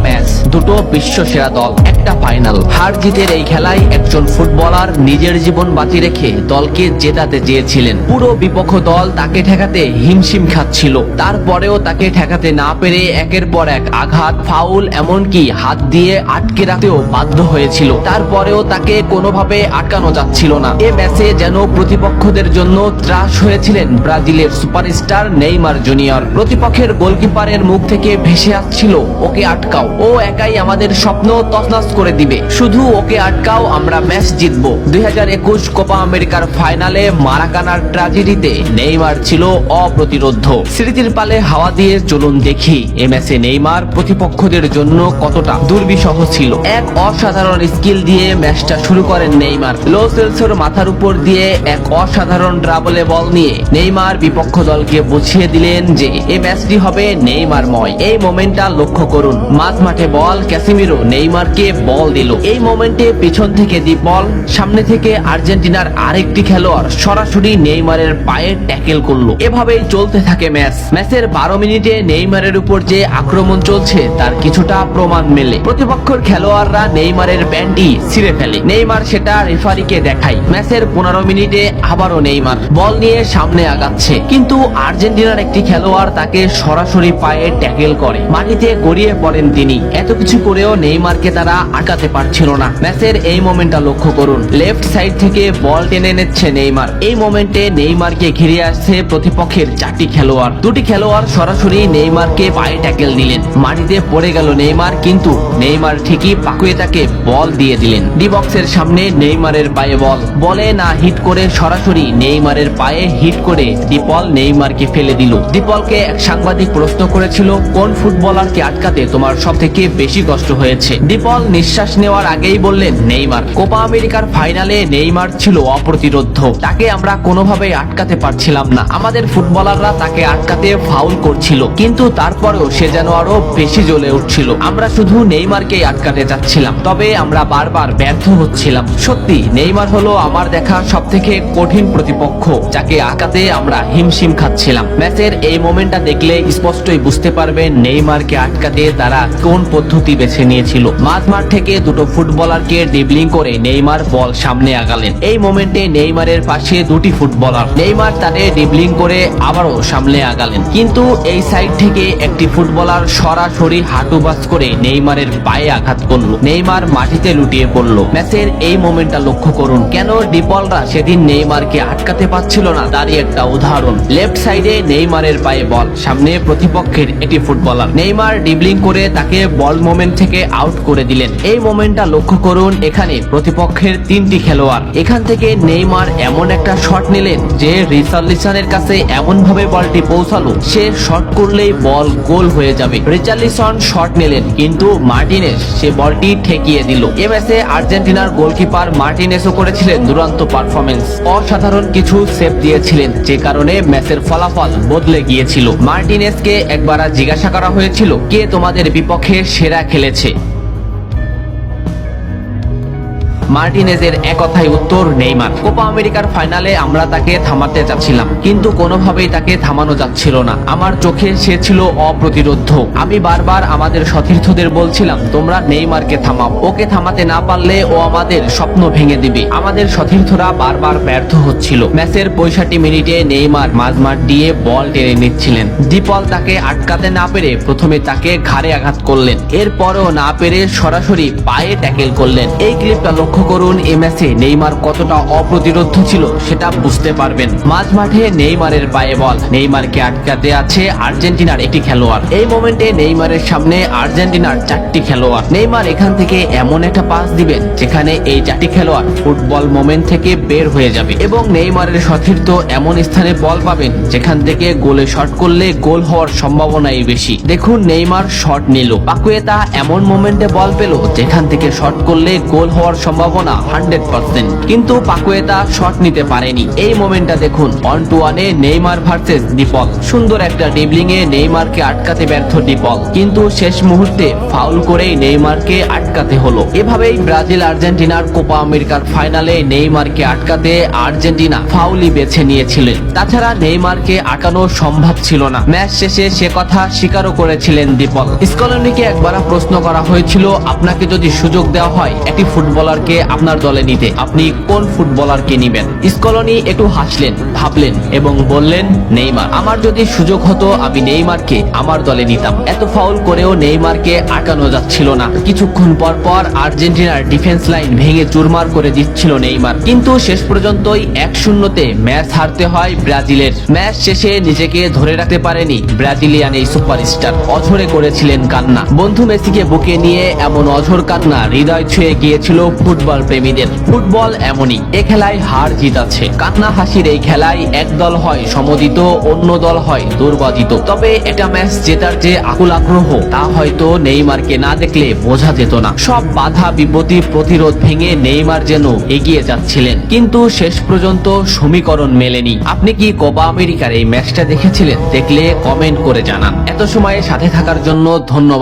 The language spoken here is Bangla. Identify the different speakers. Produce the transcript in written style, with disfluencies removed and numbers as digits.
Speaker 1: ম্যাচ, দুটো বিশ্ব সেরা দল, একটা ফাইনাল। হার জিতের এই খেলায় একজন ফুটবলার নিজের জীবন বাজি রেখে দলকে জেতাতে চেয়েছিলেন। পুরো বিপক্ষ দল তাকে ঠেকাতে হিমশিম খাচ্ছিল, তারপরেও তাকে ঠেকাতে না পেরে একের পর এক আঘাত, ফাউল, এমনকি হাত দিয়ে আটকে রাখতেও বাধ্য হয়েছিল। তারপরেও তাকে কোনোভাবে আটকানো যাচ্ছিল না। এ ম্যাচে যেন প্রতিপক্ষদের জন্য ত্রাস হয়েছিলেন ব্রাজিলের সুপারস্টার নেইমার জুনিয়র। প্রতিপক্ষের গোলকিপারের মুখ থেকে ভেসে আসছিল, ওকে আটকাও, ও একাই আমাদের স্বপ্ন তছনছ করে দিবে, শুধু ওকে আটকাও, আমরা ম্যাচ জিতবো। 2021 কোপা আমেরিকার ফাইনালে মারাকানার ট্র্যাজেডিতে নেইমার ছিল অপ্রতিরোধ্য। স্মৃতির পালে হাওয়া দিয়ে চলুন দেখি এ ম্যাচে নেইমার প্রতিপক্ষদের জন্য কতটা দুর্বিষহ ছিল। এক অসাধারণ স্কিল দিয়ে ম্যাচটা শুরু করেন নেইমার। লো সেলসোর মাথার উপর দিয়ে এক অসাধারণ ড্রাবলে বল নিয়ে নেইমার বিপক্ষ দলকে বুঝিয়ে দিলেন যে এই ম্যাচটি হবে নেইমারময়। এই মোমেন্টটা লক্ষ্য করুন, মাঝ মাঠে বল, ক্যাসিমিরো নেইমারকে বল দিল। এই মোমেন্টে পিছন থেকে দি বল, সামনে থেকে আর্জেন্টিনার আরেকটি খেলোয়াড় সরাসরি নেইমারের পায়ে ট্যাকেল করলো। এভাবেই চলতে থাকে ম্যাচ। ম্যাচের 12 মিনিটে নেইমারের উপর যে আক্রমণ চলছে তার কিছুটা প্রমাণ মেলে। প্রতিপক্ষের খেলোয়াড়রা নেইমারের প্যান্টি ছিঁড়ে ফেলে, নেইমার সেটা রেফারিকে দেখায়। ম্যাচের 15 মিনিটে আবারও নেইমার বল নিয়ে সামনে আগাচ্ছে, কিন্তু আর্জেন্টিনার একটি খেলোয়াড় তাকে সরাসরি পায়ে ট্যাকেল করে, মাটিতে গড়িয়ে পড়েন তিনি। এত কিছু করেও নেইমারকে তারা আটকাতে পারছিল না। ম্যাচের এই মোমেন্টটা লক্ষ্য করুন, লেফট সাইড থেকে বল টেনে নিচ্ছে নেইমার। এই মোমেন্টে নেইমারকে ঘিরে আসছে প্রতিপক্ষের 4টি খেলোয়াড়। দুটি খেলোয়াড় সরাসরি নেইমারকে পায়ে ট্যাকেল দিলেন, মাটিতে পড়ে গেল নেইমার, কিন্তু নেইমার ঠিকই পাকুয়েতাকে বল দিয়ে দিলেন। ডি বক্সের সামনে নেইমারের পায়ে বল, বলে না হিট করে সরাসরি নেইমারের পায়ে হিট করে ডিপল নেইমারকে ফেলে দিল। ডিপলকে এক সাংবাদিক প্রশ্ন করেছিল, কোন ফুটবলারকে আটকাতে তোমার সবথেকে বেশি কষ্ট হয়েছে? ডিপল নিঃশ্বাস নেওয়ার আগেই বললেন নেইমার। কোপা আমেরিকার ফাইনালে নেইমার ছিল অপ্রতিরোধ্য, তাকে আমরা কোনোভাবেই আটকাতে পারছিলাম না। আমাদের ফুটবলাররা তাকে আটকাতে ফাউল করছিল, কিন্তু তারপরেও সে যেন আরো বেশি জ্বলে উঠছিল। আমরা শুধু নেইমারকেই আটকাতে চাচ্ছিলাম, তবে আমরা বারবার ব্যর্থ হচ্ছিলাম। সত্যি নেইমার হলো আমার দেখা সবথেকে কঠিন প্রতিপক্ষ, যাকে আটকাতে আমরা হিমশিম খাচ্ছিলাম। ম্যাচের এই মোমেন্টটা দেখলে স্পষ্টই বুঝতে পারবেন নেইমারকে আটকাতে তারা কোন পদ্ধতি বেছে নিয়েছিল। মাঝ মাঠ থেকে দুটো ফুটবলারকে ড্রিবলিং করে নেইমার বল সামনে আগালেন। এই মোমেন্টে নেইমারের পাশে দুটি ফুটবলার, নেইমার তাদের ড্রিবলিং করে আবারও সামনে আগালেন, কিন্তু এই সাইড থেকে একটি ফুটবলার সরাসরি হাঁটু বাজ করে নেইমারের পায়ে আঘাত করলো। নেইমার মাটিতে লুটিয়ে পড়লো। ম্যাচের এই মোমেন্টটা লক্ষ্য করুন, কেন ডিপলরা সেদিন নেইমারকে আটকাতে পারছিল না তারই একটা উদাহরণ। লেফট সাইডে নেইমারের পায়ে বল, সামনে প্রতিপক্ষের একটি ফুটবলার, নেইমার ড্রিবলিং করে তাকে বল মোমেন্ট থেকে আউট করে দিলেন। এই মোমেন্টটা লক্ষ্য করুন, এখানে প্রতিপক্ষের 3টি খেলোয়াড়। এখান থেকে নেইমার এমন একটা শট নিলেন যে রিচার্লিসনের কাছে এমন ভাবে বলটি পৌঁছালো, সে শট করলেই বল গোল হয়ে যাবে। রিচার্লিসন শট নিলেন, কিন্তু মার্টিনেস সে বলটি ঠেকিয়ে দিল। এ ম্যাচে আর্জেন্টিনার গোলকিপার মার্টিনেসও করেছিলেন দুরন্ত পারফরমেন্স, অসাধারণ কিছু সেভ দিয়েছিলেন, যে কারণে ম্যাচের ফলাফল বদলে গিয়েছিল। মার্টিনেসকে একবার জিজ্ঞাসা করা হয়েছিল, কে তোমাদের বিপক্ষে সেরা খেলেছে? মার্টিনেজের এক কথাই উত্তর, নেইমার। কোপা আমেরিকার ফাইনালে আমরা তাকে থামাতে চাচ্ছিলাম, কিন্তু কোনোভাবেই তাকে থামানো যাচ্ছিল না। আমার চোখে সে ছিল অপ্রতিরোধ্য। আমি বারবার আমাদের সতীর্থদের বলছিলাম, তোমরা নেইমারকে থামাও, ওকে থামাতে না পারলে ও আমাদের স্বপ্ন ভেঙে দিবে। আমাদের সতীর্থরা বারবার ব্যর্থ হচ্ছিল। ম্যাচের 65 মিনিটে নেইমার মাঝমাঠ দিয়ে বল টেনে নিচ্ছিলেন। ডিপল তাকে আটকাতে না পেরে প্রথমে তাকে ঘাড়ে আঘাত করলেন, এরপরও না পেরে সরাসরি পায়ে ট্যাকেল করলেন। এই ক্লিপটা লক্ষ্য করুন, এই ম্যাচে নেইমার কতটা অপ্রতিরোধ্য ছিল সেটা বুঝতে পারবেন। মাঝ মাঠে নেইমারের পায়ে বল, নেইমারকে আটকাতে আছে আর্জেন্টিনার একটি খেলোয়াড়। এই মোমেন্টে নেইমারের সামনে আর্জেন্টিনার 4টি খেলোয়াড়। নেইমার এখান থেকে এমন একটা পাস দিবেন যেখানে এই 4টি খেলোয়াড় ফুটবল মোমেন্ট থেকে বের হয়ে যাবে, এবং নেইমারের সতীর্থ এমন স্থানে বল পাবেন যেখান থেকে গোলে শট করলে গোল হওয়ার সম্ভাবনাই বেশি। দেখুন নেইমার শট নিল, পাকুয়েতা এমন মোমেন্টে বল পেল যেখান থেকে শট করলে গোল হওয়ার সম্ভাবনা সম্ভাবনা 100%, কিন্তু পাকুয়েতা শট নিতে পারেনি। এই মোমেন্টটা দেখুন, 1-1-এ নেইমার ভার্সেস ডিপল। সুন্দর একটা ড্রিবলিং এ নেইমারকে আটকাতে ব্যর্থ ডিপল, কিন্তু শেষ মুহূর্তে ফাউল করেই নেইমারকে আটকাতে হলো। এভাবেই ব্রাজিল আর্জেন্টিনার কোপা আমেরিকার ফাইনালে নেইমারকে আটকাতে আর্জেন্টিনা ফাউলই বেছে নিয়েছিলেন। তাছাড়া নেইমারকে আটকানো সম্ভব ছিল না। ম্যাচ শেষে সে কথা স্বীকারও করেছিলেন ডিপল। স্কলনিকে একবার প্রশ্ন করা হয়েছিল, আপনাকে যদি সুযোগ দেওয়া হয় একটি ফুটবলারকে আপনার দলে নিতে, আপনি কোন ফুটবলারকে নিবেন? স্কলনি একটু হাসলেন, ভাবলেন এবং বললেন, নেইমার। আমার যদি সুযোগ হতো আমি নেইমারকে আমার দলে নিতাম। এত ফাউল করেও নেইমারকে আটকানো যাচ্ছিল না। কিছুক্ষণ পর পর আর্জেন্টিনার ডিফেন্স লাইন ভেঙে চুরমার করে দিচ্ছিল নেইমার, কিন্তু শেষ পর্যন্তই 1-0-তে ম্যাচ হারতে হয় ব্রাজিলের। ম্যাচ শেষে নিজেকে ধরে রাখতে পারেনি ব্রাজিলিয়ান এই সুপারস্টার, অঝরে করেছিলেন কান্না। বন্ধু মেসিকে বুকে নিয়ে এমন অঝর কান্না হৃদয় ছুঁয়ে গিয়েছিল ফুটবল প্রেমীদের। ফুটবল এমনই, এ খেলায় হার জিত আছে। কান্না হাসির এই খেলায় এক দল হয় সমদিত, অন্য দল হয় দুর্বাজিত। তবে এটা ম্যাচ জেতার যে আকুল আগ্রহ, তা হয়তো নেইমারকে না দেখলে বোঝা যেত না। সব বাধা বিপত্তি প্রতিরোধ ভেঙে নেইমার যেন এগিয়ে যাচ্ছিলেন, কিন্তু শেষ পর্যন্ত সমীকরণ মেলেনি। আপনি কি কোপা আমেরিকার এই ম্যাচটা দেখেছিলেন? দেখলে কমেন্ট করে জানান। এত সময় সাথে থাকার জন্য ধন্যবাদ।